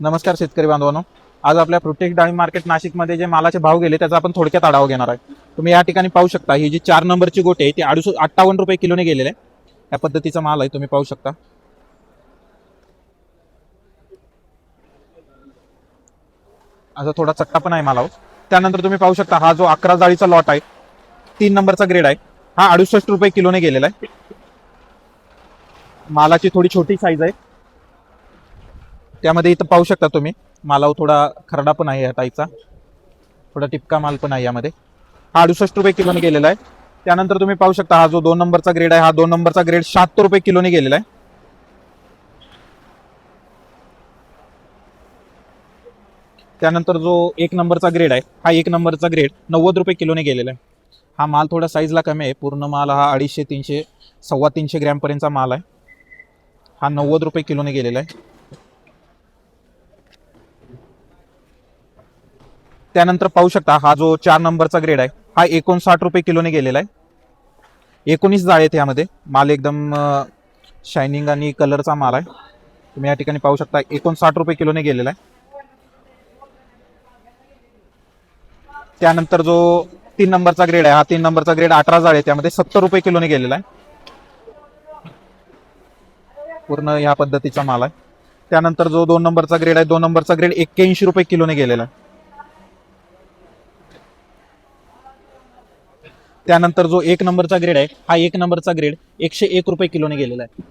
नमस्कार शेतकरी बांधवांनो. आज आपल्या फ्रुटेक डाळिंब मार्केट नाशिकमध्ये जे मालाचे भाव गेले त्याचा आपण थोडक्यात आढावा घेणार आहे. तुम्ही या ठिकाणी पाहू शकता ही जी 4 नंबरची गोटी आहे ती 58 रुपये किलोने गेलेली आहे. या पद्धतीचा माल आहे, तुम्ही पाहू शकता. असा थोडा चट्टा पण आहे मालावर. त्यानंतर तुम्ही पाहू शकता हा जो 11 जाळीचा लॉट आहे 3 नंबरचा ग्रेड आहे हा 68 रुपये किलोने गेलेला आहे. मालाची थोडी छोटी साईज आहे. त्यामध्ये इथं पाहू शकता तुम्ही मालावर थोडा खरडा पण आहे या टाईपचा, थोडा टिपका माल पण आहे यामध्ये. हा 68 रुपये किलोने गेलेला आहे. त्यानंतर तुम्ही पाहू शकता हा जो 2 नंबरचा ग्रेड आहे हा 2 नंबरचा ग्रेड 76 रुपये किलोने गेलेला आहे. त्यानंतर जो 1 नंबरचा ग्रेड आहे हा 1 नंबरचा ग्रेड 90 रुपये किलोने गेलेला आहे. हा माल थोडा साईजला कमी आहे. पूर्ण माल हा 250, 300, 350 ग्रॅम पर्यंतचा माल आहे. हा 90 रुपये किलोने गेलेला आहे. त्यानंतर पाहू शकता हा जो 4 नंबरचा ग्रेड आहे हा 59 रुपये किलोने गेलेला आहे. 19 जाळे आहेत यामध्ये. माल एकदम शायनिंग आणि कलरचा माल आहे. तुम्ही या ठिकाणी पाहू शकता 59 रुपये किलोने गेलेला आहे. त्यानंतर जो 3 नंबरचा ग्रेड आहे हा 3 नंबरचा ग्रेड 18 जाळे आहे, त्यामध्ये 70 रुपये किलोने गेलेला आहे. पूर्ण या पद्धतीचा माल आहे. त्यानंतर जो 2 नंबरचा ग्रेड आहे 2 नंबरचा ग्रेड 81 रुपये किलोने गेलेला आहे. त्यानंतर जो 1 नंबरचा ग्रेड आहे हा 1 नंबरचा ग्रेड 101 रुपये किलोने गेलेला आहे.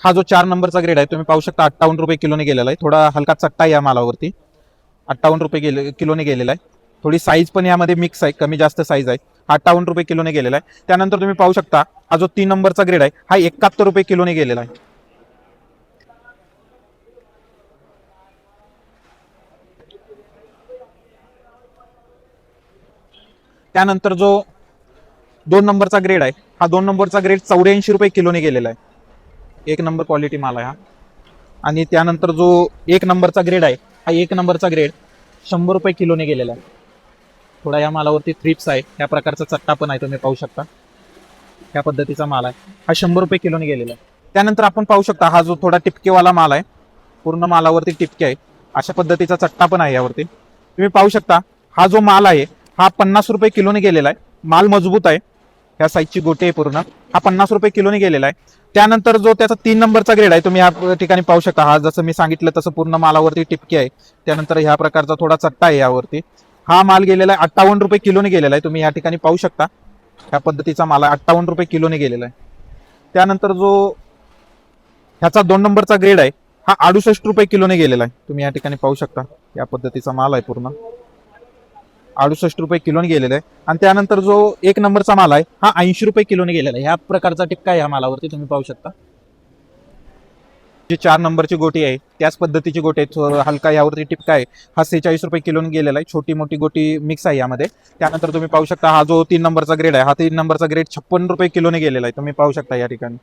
हा जो 4 नंबरचा ग्रेड आहे तुम्ही पाहू शकता 58 रुपये किलोने गेलेला आहे. थोडा हलका चट्टा या मालावरती 58 रुपये किलोने गेलेला आहे. थोडी साईज पण यामध्ये मिक्स आहे, कमी जास्त साईज आहे. 58 रुपये किलोने गेलेला आहे. त्यानंतर तुम्ही पाहू शकता हा जो 3 नंबरचा ग्रेड आहे हा 71 रुपये किलोने गेलेला आहे. त्यानंतर जो 2 नंबरचा ग्रेड आहे हा 2 नंबरचा ग्रेड 84 रुपये किलोने गेलेला आहे. 1 नंबर क्वालिटी माल आहे हा. आणि त्यानंतर जो 1 नंबरचा ग्रेड आहे हा 1 नंबरचा ग्रेड 100 रुपये किलोने गेलेला आहे. थोडा या मालावरती थ्रिप्स आहे, त्या प्रकारचा चट्टा पण आहे, तुम्ही पाहू शकता. या पद्धतीचा माल आहे हा 100 रुपये किलोने गेलेला आहे. त्यानंतर आपण पाहू शकता हा जो थोडा टिपकेवाला माल आहे, पूर्ण मालावरती टिपके आहे, अशा पद्धतीचा चट्टा पण आहे यावरती. तुम्ही पाहू शकता हा जो माल आहे हा 50 रुपये किलोने गेलेला आहे. माल मजबूत आहे, ह्या साईजची गोटी आहे पूर्ण. हा 50 रुपये किलोने गेलेला आहे. त्यानंतर जो त्याचा 3 नंबरचा ग्रेड आहे तुम्ही या ठिकाणी पाहू शकता हा जसं मी सांगितलं तसं पूर्ण मालावरती टिपके आहे. त्यानंतर ह्या प्रकारचा थोडा चट्टा आहे यावरती. हा माल गेलेला आहे 58 रुपये किलोने गेलेला आहे. तुम्ही या ठिकाणी पाहू शकता ह्या पद्धतीचा माल आहे 58 रुपये किलोने गेलेला आहे. त्यानंतर जो ह्याचा 2 नंबरचा ग्रेड आहे हा 68 रुपये किलोने गेलेला आहे. तुम्ही या ठिकाणी पाहू शकता या पद्धतीचा माल आहे पूर्ण 68 रुपये किलोने गेलेला आहे. आणि त्यानंतर जो 1 नंबरचा माल आहे हा 80 रुपये किलोने गेलेला आहे. ह्या प्रकारचा टिपका आहे या मालावरती, तुम्ही पाहू शकता. जी 4 नंबरची गोटी आहे त्याच पद्धतीची गोटी आहे, हलका यावरती टिपका आहे. हा 46 रुपये किलोने गेलेला आहे. छोटी मोठी गोटी मिक्स आहे यामध्ये. त्यानंतर तुम्ही पाहू शकता हा जो 3 नंबरचा ग्रेड आहे हा 3 नंबरचा ग्रेड 56 रुपये किलोने गेलेला आहे. तुम्ही पाहू शकता या ठिकाणी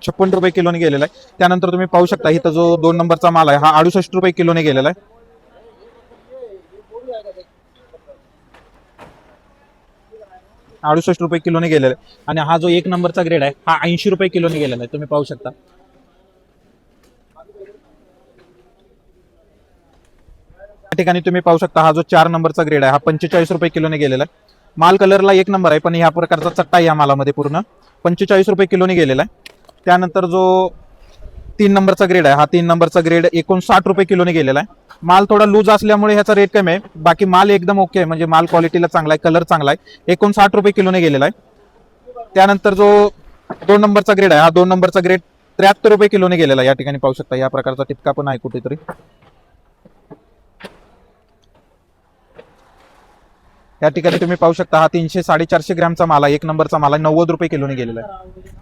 56 रुपये किलोने गेलेला आहे. त्यानंतर तुम्ही पाहू शकता इथं जो 2 नंबरचा माल आहे हा 68 रुपये किलोने गेलेला आहे. 68 रुपये किलोने गेलेला आहे. आणि हा जो 1 नंबरचा ग्रेड आहे हा 80 रुपये किलोने गेलेला आहे. तुम्ही पाहू शकता. या ठिकाणी तुम्ही पाहू शकता हा जो 4 नंबरचा ग्रेड आहे हा 45 रुपये किलोने गेलेला आहे. माल कलरला 1 नंबर आहे, पण ह्या प्रकारचा चट्टा आहे या मालामध्ये पूर्ण 45 रुपये किलोने गेलेला आहे. त्यानंतर जो 3 नंबरचा ग्रेड आहे हा 3 नंबरचा ग्रेड 59 रुपये किलोने गेलेला आहे. माल थोडा लूज असल्यामुळे ह्याचा रेट कमी आहे, बाकी माल एकदम ओके आहे, म्हणजे माल क्वालिटीला चांगला आहे, कलर चांगला आहे. 59 रुपये किलोने गेलेला आहे. त्यानंतर जो 2 नंबरचा ग्रेड आहे हा 2 नंबरचा ग्रेड 73 रुपये किलोने गेलेला आहे. या ठिकाणी पाहू शकता या प्रकारचा टिपका पण आहे कुठेतरी. या ठिकाणी तुम्ही पाहू शकता हा 300, 450 ग्रॅमचा माल आहे. 1 नंबरचा माल आहे 90 रुपये किलोने गेलेला आहे.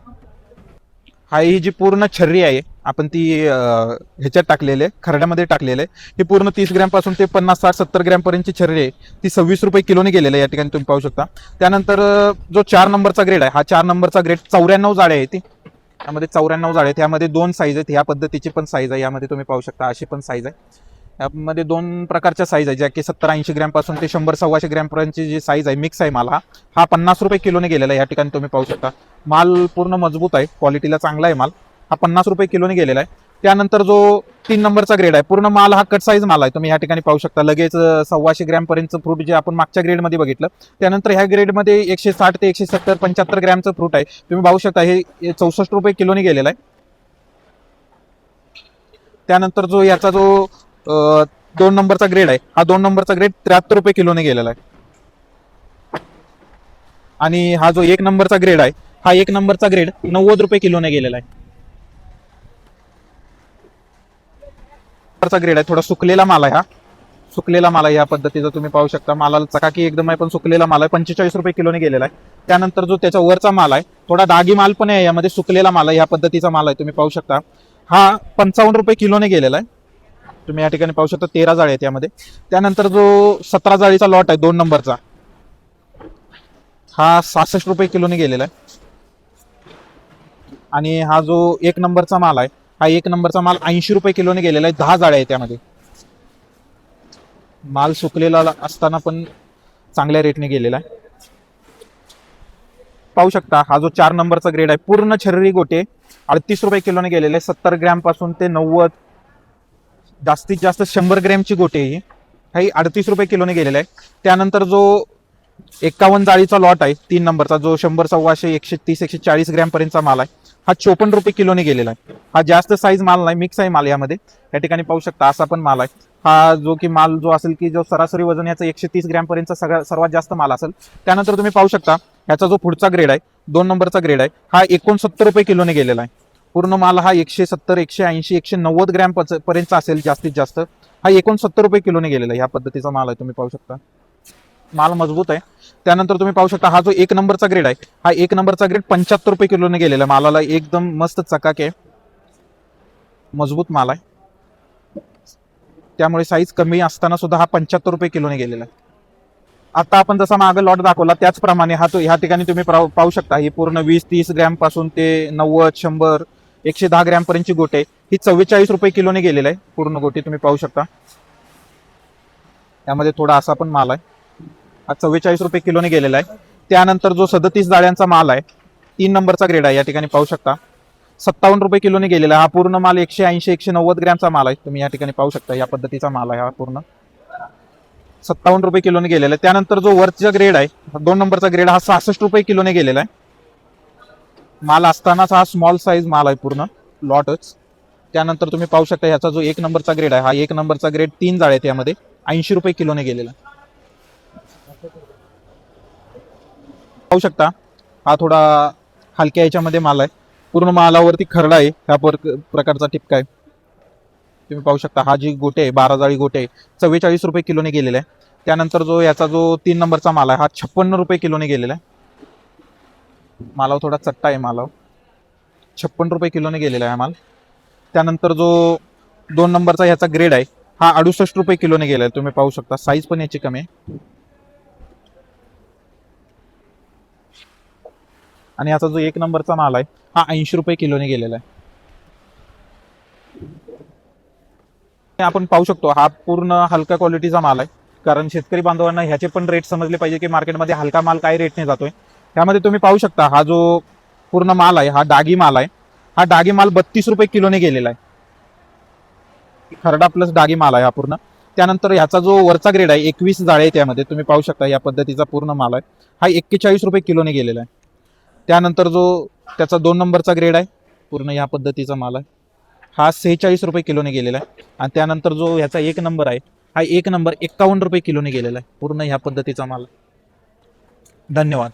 हा ही जी पूर्ण छर्री आहे आपण ती ह्याच्यात टाकलेली आहे, खरड्यामध्ये टाकलेले आहे. ही पूर्ण 30 ग्रॅम पासून ते 50, 60, 70 ग्रॅम पर्यंतची छर्री आहे ती 26 रुपये किलोने गेलेली आहे. या ठिकाणी तुम्ही पाहू शकता. त्यानंतर जो 4 नंबरचा ग्रेड आहे हा 4 नंबरचा ग्रेड 94 जाळे आहे. ती त्यामध्ये 94 जाळे आहेत. यामध्ये 2 साईज आहेत. ह्या पद्धतीची पण साईज आहे, यामध्ये तुम्ही पाहू शकता अशी पण साईज आहे. यामध्ये दोन प्रकारच्या साईज आहे, ज्या की 70-80 ग्रॅम पासून ते 100-125 ग्रॅम पर्यंतची जी साईज आहे, मिक्स आहे माल हा 50 रुपये किलोने गेलेला आहे. या ठिकाणी तुम्ही पाहू शकता माल पूर्ण मजबूत आहे, क्वालिटीला चांगला आहे माल. हा 50 रुपये किलोने गेलेला आहे. त्यानंतर जो 3 नंबरचा ग्रेड आहे, पूर्ण माल हा कट साईज माल आहे. तुम्ही या ठिकाणी पाहू शकता लगेच 125 ग्रॅम पर्यंतचं फ्रूट जे आपण मागच्या ग्रेडमध्ये बघितलं, त्यानंतर ह्या ग्रेडमध्ये 160 ते 170-75 ग्रॅमचं फ्रूट आहे. तुम्ही पाहू शकता हे 64 रुपये किलोने गेलेला आहे. त्यानंतर जो याचा जो 2 नंबरचा ग्रेड आहे, हा 2 नंबरचा ग्रेड 73 रुपये किलोने गेलेला आहे. आणि हा जो 1 नंबरचा ग्रेड आहे, हा 1 नंबरचा ग्रेड 90 रुपये किलोने गेलेला आहे. ग्रेड आहे, थोडा सुकलेला माल आहे. हा सुकलेला माल आहे, या पद्धतीचा तुम्ही पाहू शकता. मालाला चकाकी एकदम आहे, पण सुकलेला माल आहे. 45 रुपये किलोने गेलेला आहे. त्यानंतर जो त्याच्या वरचा माल आहे, थोडा डागी माल पण आहे, यामध्ये सुकलेला माल आहे. या पद्धतीचा माल आहे, तुम्ही पाहू शकता. हा 55 रुपये किलोने गेलेला आहे. तुम्ही या ठिकाणी पाहू शकता 13 जाळी आहेत यामध्ये. त्यानंतर जो 17 जाळीचा लॉट आहे 2 नंबरचा, हा 66 रुपये किलोने गेलेला आहे. आणि हा जो 1 नंबरचा माल आहे, हा 1 नंबरचा माल 80 रुपये किलोने गेलेला आहे. 10 जाळ्या आहेत त्यामध्ये. माल सुकलेला असताना पण चांगल्या रेटने गेलेला आहे. पाहू शकता हा जो 4 नंबरचा ग्रेड आहे, पूर्ण छर्री गोटे 38 रुपये किलोने गेलेले आहे. 70 ग्रॅम पासून ते 90, जास्तीत जास्त 100 ग्रॅमची गोटे ही 38 रुपये किलोने गेलेला आहे. त्यानंतर जो 51 जाळीचा लॉट आहे 3 नंबरचा, जो 100, 125, 130, 140 ग्रॅम पर्यंतचा माल आहे, हा 54 रुपये किलोने गेलेला आहे. हा जास्त साईज माल नाही, मिक्स आहे माल यामध्ये. या ठिकाणी पाहू शकता असा पण माल आहे. हा जो की माल जो असेल की जो सरासरी वजन याचं 130 ग्रॅम पर्यंतचा सर्वात जास्त माल असेल. त्यानंतर तुम्ही पाहू शकता ह्याचा जो पुढचा ग्रेड आहे 2 नंबरचा ग्रेड आहे, हा 69 रुपये किलोने गेलेला आहे. पूर्ण माल हा 170, 180, 190 ग्रॅम पर्यंत असेल जास्तीत जास्त. हा 69 रुपये किलोने गेलेला आहे. ह्या पद्धतीचा माल आहे, तुम्ही पाहू शकता. माल मजबूत आहे. त्यानंतर तुम्ही पाहू शकता हा जो 1 नंबरचा ग्रेड आहे, हा 1 नंबरचा ग्रेड 75 रुपये किलोने गेलेला आहे. मालाला एकदम मस्त चकाक आहे, मजबूत माल आहे. त्यामुळे साईज कमी असताना सुद्धा हा 75 रुपये किलोने गेलेला आहे. आता आपण जसा मागे लॉट दाखवला त्याचप्रमाणे हा तो ह्या ठिकाणी तुम्ही पाहू शकता ही पूर्ण 20-30 ग्रॅम पासून ते 90, 100, 110 ग्रॅम पर्यंतची गोटे ही 44 रुपये किलोने गेलेला आहे. पूर्ण गोटी तुम्ही पाहू शकता. यामध्ये थोडा असा पण माल आहे, हा 44 रुपये किलोने गेलेला आहे. त्यानंतर जो 37 जाळ्यांचा माल आहे 3 नंबरचा ग्रेड आहे, या ठिकाणी पाहू शकता 57 रुपये किलोने गेलेला आहे. हा पूर्ण माल 180, 190 ग्रॅमचा माल आहे. तुम्ही या ठिकाणी पाहू शकता या पद्धतीचा माल आहे. हा पूर्ण 57 रुपये किलोने गेलेला आहे. त्यानंतर जो वरचा ग्रेड आहे 2 नंबरचा ग्रेड, हा 66 रुपये किलोने गेलेला आहे. माल असतानाच हा स्मॉल साईज माल आहे, पूर्ण लॉटच. त्यानंतर तुम्ही पाहू शकता ह्याचा जो 1 नंबरचा ग्रेड आहे, हा 1 नंबरचा ग्रेड 3 जाळे आहेत यामध्ये, 80 रुपये किलोने गेलेला आहे. पाहू शकता हा थोडा हलक्या याच्यामध्ये माल आहे. पूर्ण मालावरती खरडा आहे, ह्या प्रकारचा टिपका आहे. तुम्ही पाहू शकता हा जी गोटे आहे 12 जाळी गोटे 44 रुपये किलोने गेलेला आहे. त्यानंतर जो याचा जो 3 नंबरचा माल आहे, हा 56 रुपये किलोने गेलेला आहे. मालावर थोडा चट्टा आहे, मालावर 56 रुपये किलोने गेलेला आहे माल. त्यानंतर जो 2 नंबरचा ह्याचा ग्रेड आहे, हा 68 रुपये किलोने गेला आहे. तुम्ही पाहू शकता साईज पण याची कमी आहे. आणि याचा जो 1 नंबरचा माल आहे, हा 80 रुपये किलोने गेलेला आहे. आपण पाहू शकतो हा पूर्ण हलका क्वालिटीचा माल आहे, कारण शेतकरी बांधवांना ह्याचे पण रेट समजले पाहिजे की मार्केटमध्ये हलका माल काय रेटने जातोय. त्यामध्ये तुम्ही पाहू शकता हा जो पूर्ण माल आहे, हा डागी माल आहे. हा डागी माल 32 रुपये किलोने गेलेला आहे. खरडा प्लस डागी माल आहे हा पूर्ण. त्यानंतर ह्याचा जो वरचा ग्रेड आहे 21 जाळे आहे, त्यामध्ये तुम्ही पाहू शकता या पद्धतीचा पूर्ण माल आहे. हा 41 रुपये किलोने गेलेला आहे. त्यानंतर जो त्याचा 2 नंबरचा ग्रेड आहे, पूर्ण या पद्धतीचा माल आहे, हा 46 रुपये किलोने गेलेला आहे. आणि त्यानंतर जो ह्याचा 1 नंबर आहे, हा 1 नंबर 51 रुपये किलोने गेलेला आहे. पूर्ण ह्या पद्धतीचा माल. धन्यवाद.